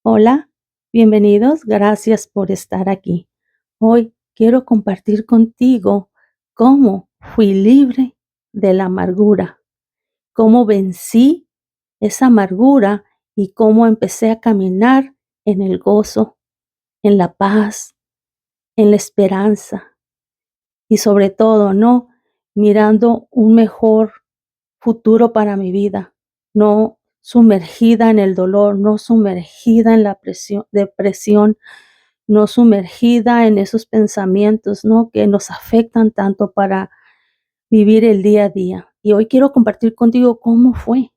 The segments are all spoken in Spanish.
Hola, bienvenidos, gracias por estar aquí. Hoy quiero compartir contigo cómo fui libre de la amargura, cómo vencí esa amargura y cómo empecé a caminar en el gozo, en la paz, en la esperanza y sobre todo, ¿no? Mirando un mejor futuro para mi vida, no sumergida en el dolor, no sumergida en la depresión, no sumergida en esos pensamientos, ¿no? Que nos afectan tanto para vivir el día a día. Y hoy quiero compartir contigo cómo fue.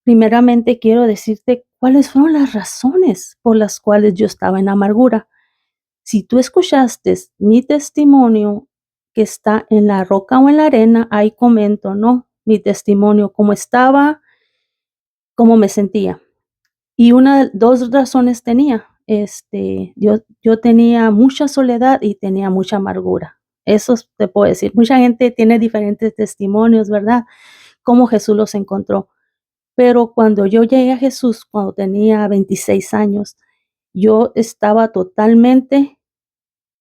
Primeramente quiero decirte cuáles fueron las razones por las cuales yo estaba en amargura. Si tú escuchaste mi testimonio que está en La Roca o en la Arena, ahí comento, ¿no? Mi testimonio, cómo estaba, cómo me sentía. Y una, dos razones tenía. Yo tenía mucha soledad y tenía mucha amargura. Eso te puedo decir. Mucha gente tiene diferentes testimonios, ¿verdad? Cómo Jesús los encontró. Pero cuando yo llegué a Jesús, cuando tenía 26 años, yo estaba totalmente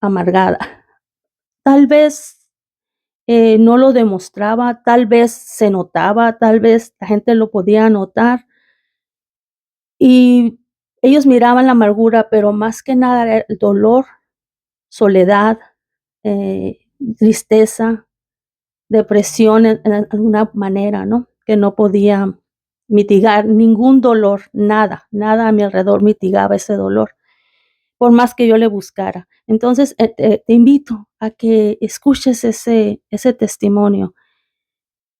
amargada. Tal vez no lo demostraba, tal vez se notaba, tal vez la gente lo podía notar. Y ellos miraban la amargura, pero más que nada era el dolor, soledad, eh, tristeza, depresión en alguna manera, ¿no? Que no podía mitigar ningún dolor, nada, nada a mi alrededor mitigaba ese dolor, por más que yo le buscara. Entonces, te invito a que escuches ese testimonio.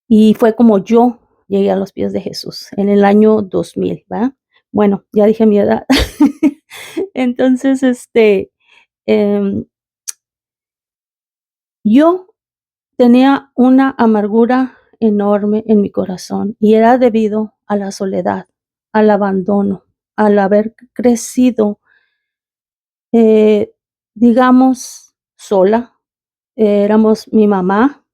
Y fue como yo llegué a los pies de Jesús en el año 2000, ¿va? Bueno, ya dije mi edad. Entonces, em, yo tenía una amargura enorme en mi corazón y era debido a la soledad, al abandono, al haber crecido, eh, digamos, sola. Éramos mi mamá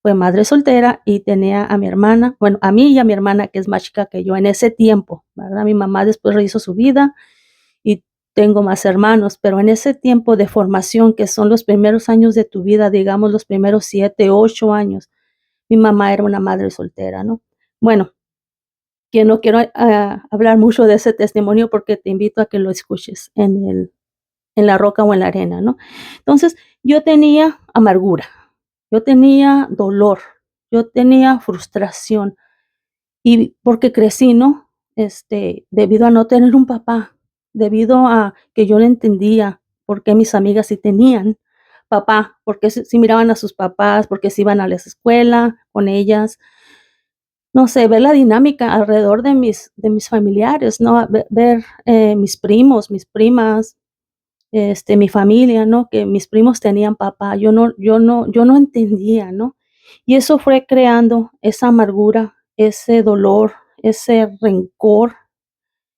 fue madre soltera y tenía a mi hermana, bueno, a mí y a mi hermana, que es más chica que yo en ese tiempo, ¿verdad? Mi mamá después rehizo su vida y tengo más hermanos, pero en ese tiempo de formación, que son los primeros años de tu vida, digamos los primeros 7, 8 años, mi mamá era una madre soltera, ¿no? Bueno, que no quiero hablar mucho de ese testimonio porque te invito a que lo escuches en La Roca o en la Arena, ¿no? Entonces, yo tenía amargura, yo tenía dolor, yo tenía frustración y porque crecí, ¿no? Debido a no tener un papá, debido a que yo no entendía por qué mis amigas sí tenían papá, porque sí miraban a sus papás, porque sí iban a la escuela con ellas. No sé, ver la dinámica alrededor de mis familiares, ¿no? Ver, mis primos, mis primas, mi familia, ¿no? Que mis primos tenían papá, yo no entendía, ¿no? Y eso fue creando esa amargura, ese dolor, ese rencor,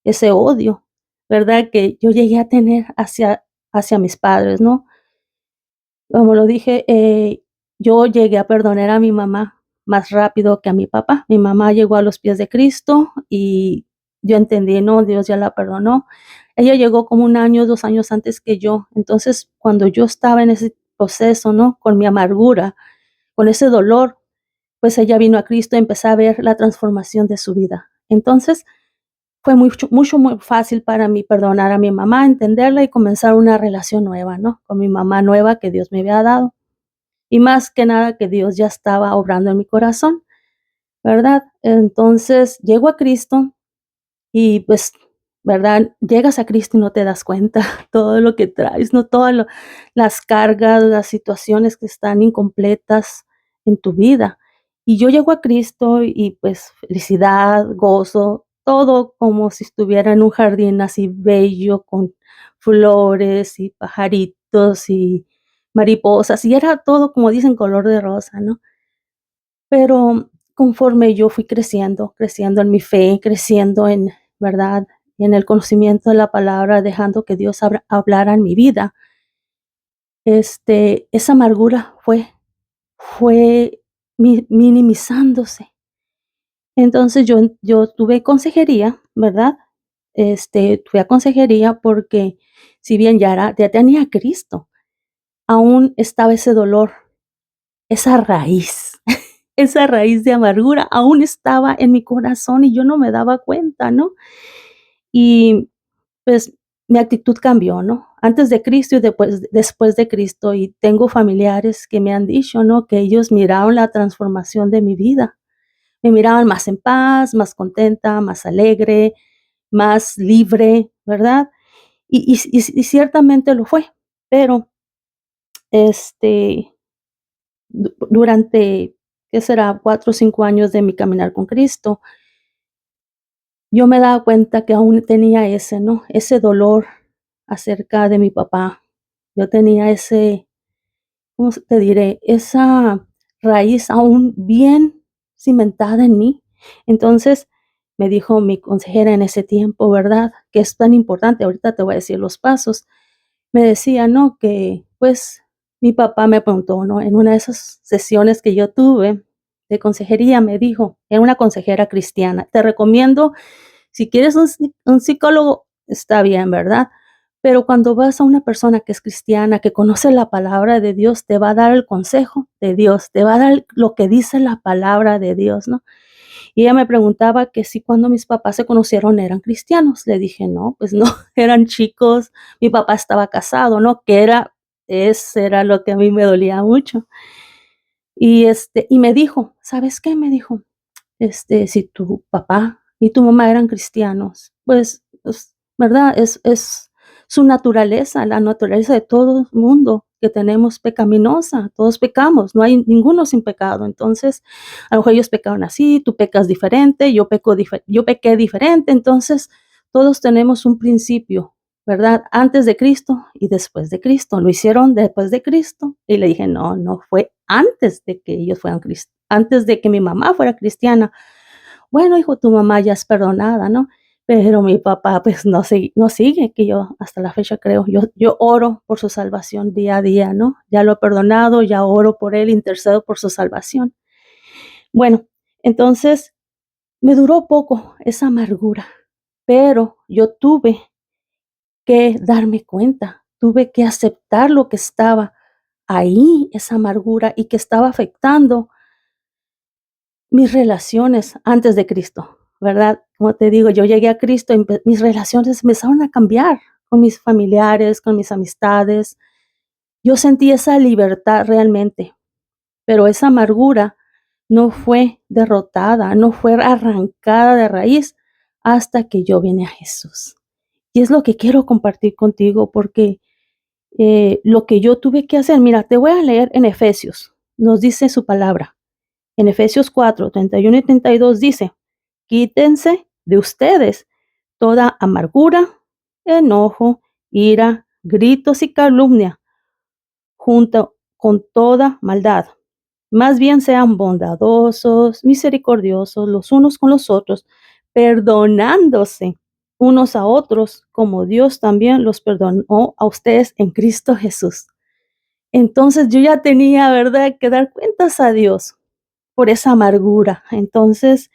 ese odio, ¿verdad? Que yo llegué a tener hacia mis padres, ¿no? Como lo dije, yo llegué a perdonar a mi mamá más rápido que a mi papá. Mi mamá llegó a los pies de Cristo y yo entendí, no, Dios ya la perdonó. Ella llegó como 1 año, 2 años antes que yo. Entonces, cuando yo estaba en ese proceso, ¿no? Con mi amargura, con ese dolor, pues ella vino a Cristo y empecé a ver la transformación de su vida. Entonces, fue mucho, mucho, muy fácil para mí perdonar a mi mamá, entenderla y comenzar una relación nueva, ¿no? Con mi mamá nueva que Dios me había dado. Y más que nada que Dios ya estaba obrando en mi corazón, ¿verdad? Entonces, llego a Cristo y, pues, ¿verdad? Llegas a Cristo y no te das cuenta todo lo que traes, ¿no? Todas las cargas, las situaciones que están incompletas en tu vida. Y yo llego a Cristo y, pues, felicidad, gozo, todo como si estuviera en un jardín así bello con flores y pajaritos y mariposas, y era todo, como dicen, color de rosa, ¿no? Pero conforme yo fui creciendo, creciendo en mi fe, creciendo en, ¿verdad? En el conocimiento de la palabra, dejando que Dios hablara en mi vida, esa amargura fue minimizándose. Entonces yo tuve consejería, ¿verdad? fui a consejería porque si bien ya tenía a Cristo, aún estaba ese dolor, esa raíz, esa raíz de amargura aún estaba en mi corazón y yo no me daba cuenta, ¿no? Y pues mi actitud cambió, ¿no? Antes de Cristo y después de Cristo. Y tengo familiares que me han dicho, ¿no? Que ellos miraron la transformación de mi vida. Me miraban más en paz, más contenta, más alegre, más libre, ¿verdad? Y ciertamente lo fue. Pero este, durante, ¿qué será? 4 o 5 años de mi caminar con Cristo, yo me daba cuenta que aún tenía ese, ¿no? Ese dolor acerca de mi papá. Yo tenía ese, ¿cómo te diré? Esa raíz aún bien cimentada en mí. Entonces, me dijo mi consejera en ese tiempo, ¿verdad? Que es tan importante, ahorita te voy a decir los pasos. Me decía, ¿no? Que, pues, mi papá me preguntó, ¿no? En una de esas sesiones que yo tuve de consejería, me dijo, era una consejera cristiana, te recomiendo si quieres un psicólogo, está bien, ¿verdad? Pero cuando vas a una persona que es cristiana, que conoce la palabra de Dios, te va a dar el consejo de Dios, te va a dar lo que dice la palabra de Dios, ¿no? Y ella me preguntaba que si cuando mis papás se conocieron eran cristianos. Le dije, no, pues no, eran chicos, mi papá estaba casado, ¿no? Ese era lo que a mí me dolía mucho. Y me dijo, ¿sabes qué? Me dijo, si tu papá y tu mamá eran cristianos, pues, ¿verdad? Es su naturaleza, la naturaleza de todo el mundo que tenemos pecaminosa, todos pecamos, no hay ninguno sin pecado. Entonces, a lo mejor ellos pecaron así, tú pecas diferente, yo pequé diferente, entonces todos tenemos un principio, ¿verdad? Antes de Cristo y después de Cristo. Lo hicieron después de Cristo y le dije, no, no fue antes de que ellos fueran cristianos, antes de que mi mamá fuera cristiana. Bueno, hijo, tu mamá ya es perdonada, ¿no? Pero mi papá, pues, no sigue, que yo hasta la fecha creo, yo oro por su salvación día a día, ¿no? Ya lo he perdonado, ya oro por él, intercedo por su salvación. Bueno, entonces, me duró poco esa amargura, pero yo tuve que darme cuenta, tuve que aceptar lo que estaba ahí, esa amargura, y que estaba afectando mis relaciones antes de Cristo, ¿verdad? Como te digo, yo llegué a Cristo y mis relaciones empezaron a cambiar con mis familiares, con mis amistades. Yo sentí esa libertad realmente, pero esa amargura no fue derrotada, no fue arrancada de raíz hasta que yo vine a Jesús. Y es lo que quiero compartir contigo porque lo que yo tuve que hacer, mira, te voy a leer en Efesios, nos dice su palabra. En Efesios 4, 31 y 32 dice, quítense de ustedes toda amargura, enojo, ira, gritos y calumnia, junto con toda maldad. Más bien sean bondadosos, misericordiosos los unos con los otros, perdonándose unos a otros, como Dios también los perdonó a ustedes en Cristo Jesús. Entonces yo ya tenía, ¿verdad?, que dar cuentas a Dios por esa amargura. Entonces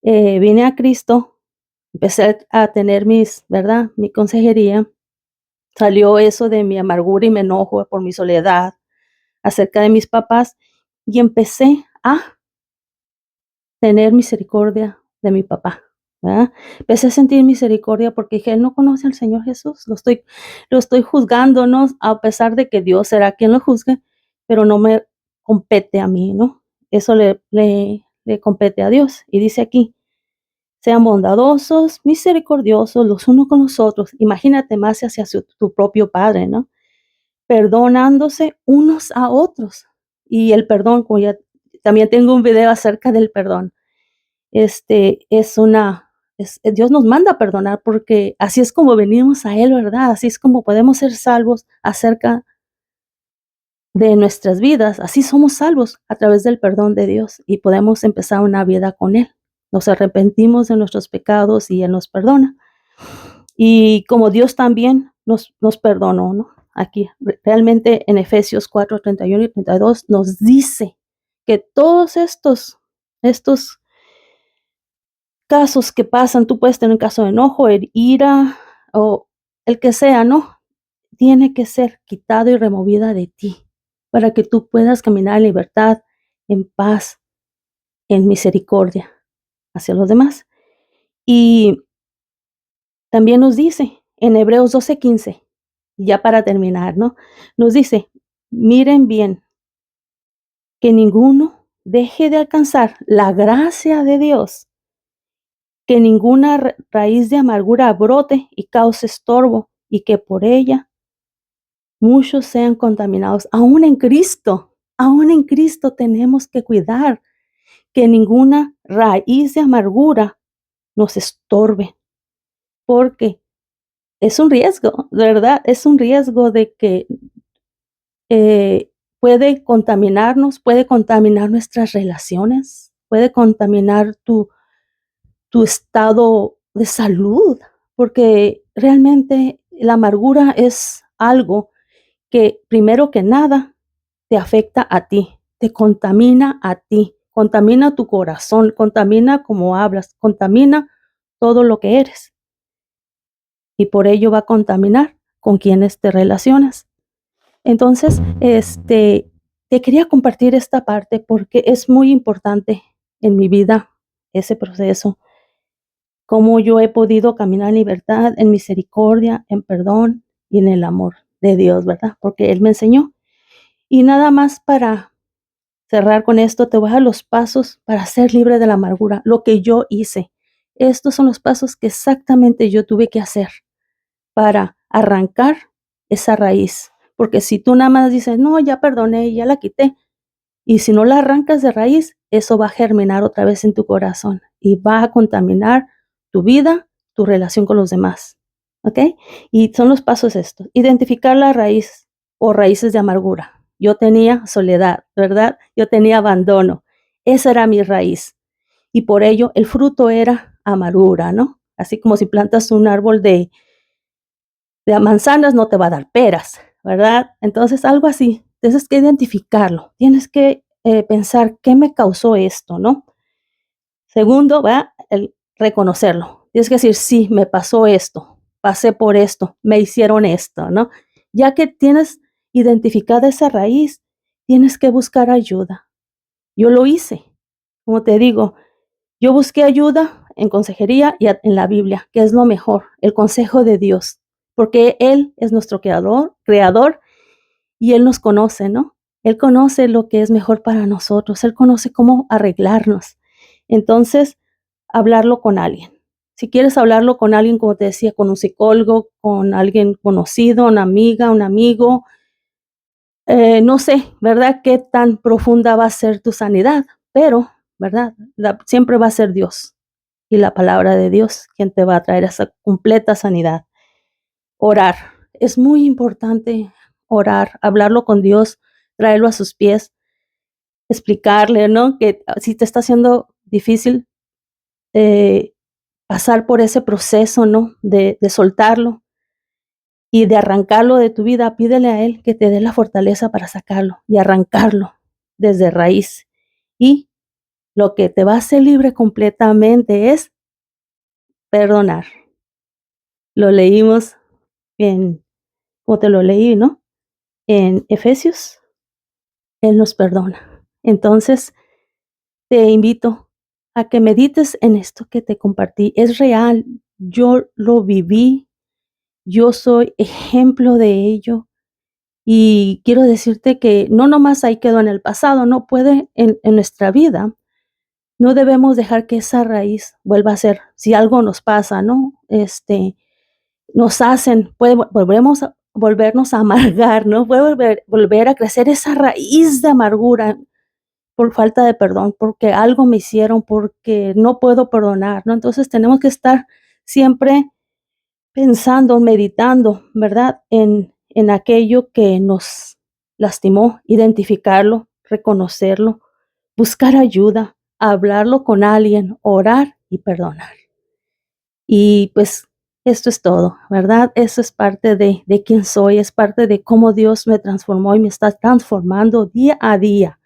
vine a Cristo, empecé a tener ¿verdad?, mi consejería. Salió eso de mi amargura y mi enojo por mi soledad acerca de mis papás y empecé a tener misericordia de mi papá, ¿verdad? Empecé a sentir misericordia porque dije, él no conoce al Señor Jesús, lo estoy juzgando, ¿no? A pesar de que Dios será quien lo juzgue, pero no me compete a mí, ¿no? Eso le compete a Dios. Y dice aquí, sean bondadosos, misericordiosos los unos con los otros. Imagínate más hacia tu propio padre, ¿no? Perdonándose unos a otros. Y el perdón, como ya también tengo un video acerca del perdón. Dios nos manda a perdonar porque así es como venimos a Él, ¿verdad? Así es como podemos ser salvos acerca de nuestras vidas. Así somos salvos a través del perdón de Dios y podemos empezar una vida con Él. Nos arrepentimos de nuestros pecados y Él nos perdona. Y como Dios también nos perdonó, ¿no? Aquí realmente en Efesios 4, 31 y 32 nos dice que todos estos casos que pasan, tú puedes tener un caso de enojo, ira o el que sea, ¿no? Tiene que ser quitado y removida de ti para que tú puedas caminar en libertad, en paz, en misericordia hacia los demás. Y también nos dice en Hebreos 12:15, ya para terminar, ¿no? Nos dice, miren bien, que ninguno deje de alcanzar la gracia de Dios, que ninguna raíz de amargura brote y cause estorbo, y que por ella muchos sean contaminados. Aún en Cristo tenemos que cuidar que ninguna raíz de amargura nos estorbe, porque es un riesgo, de verdad, es un riesgo de que puede contaminar nuestras relaciones, puede contaminar tu estado de salud, porque realmente la amargura es algo que primero que nada te afecta a ti, te contamina a ti, contamina tu corazón, contamina cómo hablas, contamina todo lo que eres y por ello va a contaminar con quienes te relacionas. Entonces, te quería compartir esta parte porque es muy importante en mi vida ese proceso, cómo yo he podido caminar en libertad, en misericordia, en perdón y en el amor de Dios, ¿verdad? Porque Él me enseñó. Y nada más para cerrar con esto, te voy a dar los pasos para ser libre de la amargura, lo que yo hice. Estos son los pasos que exactamente yo tuve que hacer para arrancar esa raíz. Porque si tú nada más dices, no, ya perdoné, ya la quité, y si no la arrancas de raíz, eso va a germinar otra vez en tu corazón y va a contaminar tu vida, tu relación con los demás. ¿Ok? Y son los pasos estos. Identificar la raíz o raíces de amargura. Yo tenía soledad, ¿verdad? Yo tenía abandono. Esa era mi raíz. Y por ello el fruto era amargura, ¿no? Así como si plantas un árbol de manzanas, no te va a dar peras, ¿verdad? Entonces, algo así. Tienes que identificarlo. Tienes que pensar qué me causó esto, ¿no? Segundo, va el reconocerlo. Tienes que decir, sí, me pasó esto, pasé por esto, me hicieron esto, ¿no? Ya que tienes identificada esa raíz, tienes que buscar ayuda. Yo lo hice, como te digo, yo busqué ayuda en consejería y en la Biblia, que es lo mejor, el consejo de Dios, porque Él es nuestro creador y Él nos conoce, ¿no? Él conoce lo que es mejor para nosotros, Él conoce cómo arreglarnos. Entonces, hablarlo con alguien. Si quieres hablarlo con alguien, como te decía, con un psicólogo, con alguien conocido, una amiga, un amigo, no sé, ¿verdad? Qué tan profunda va a ser tu sanidad, pero, ¿verdad? Siempre va a ser Dios y la palabra de Dios quien te va a traer esa completa sanidad. Orar. Es muy importante orar, hablarlo con Dios, traerlo a sus pies, explicarle, ¿no? Que si te está haciendo difícil eh, pasar por ese proceso, ¿no? De soltarlo y de arrancarlo de tu vida, pídele a Él que te dé la fortaleza para sacarlo y arrancarlo desde raíz. Y lo que te va a hacer libre completamente es perdonar. Lo leímos como te lo leí, ¿no? En Efesios, Él nos perdona. Entonces, te invito a que medites en esto que te compartí. Es real, yo lo viví, yo soy ejemplo de ello. Y quiero decirte que no nomás ahí quedó en el pasado, no puede en nuestra vida. No debemos dejar que esa raíz vuelva a ser, si algo nos pasa, ¿no? Nos hacen, volvernos a amargar, ¿no? Puede volver a crecer esa raíz de amargura por falta de perdón, porque algo me hicieron, porque no puedo perdonar, ¿no? Entonces tenemos que estar siempre pensando, meditando, ¿verdad? En aquello que nos lastimó, identificarlo, reconocerlo, buscar ayuda, hablarlo con alguien, orar y perdonar. Y pues esto es todo, ¿verdad? Eso es parte de quién soy, es parte de cómo Dios me transformó y me está transformando día a día,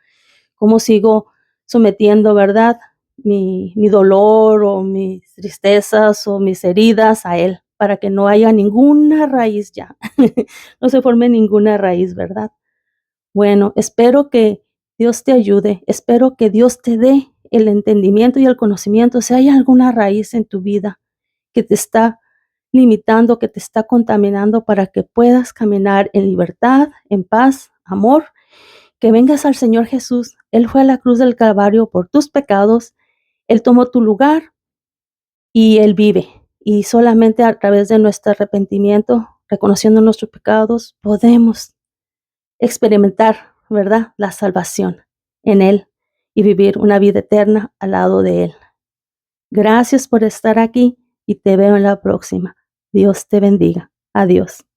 cómo sigo sometiendo, ¿verdad? mi dolor o mis tristezas o mis heridas a Él, para que no haya ninguna raíz ya, no se forme ninguna raíz, ¿verdad? Bueno, espero que Dios te ayude, espero que Dios te dé el entendimiento y el conocimiento. Si hay alguna raíz en tu vida que te está limitando, que te está contaminando, para que puedas caminar en libertad, en paz, amor, que vengas al Señor Jesús. Él fue a la cruz del Calvario por tus pecados, Él tomó tu lugar y Él vive. Y solamente a través de nuestro arrepentimiento, reconociendo nuestros pecados, podemos experimentar, ¿verdad?, la salvación en Él y vivir una vida eterna al lado de Él. Gracias por estar aquí y te veo en la próxima. Dios te bendiga. Adiós.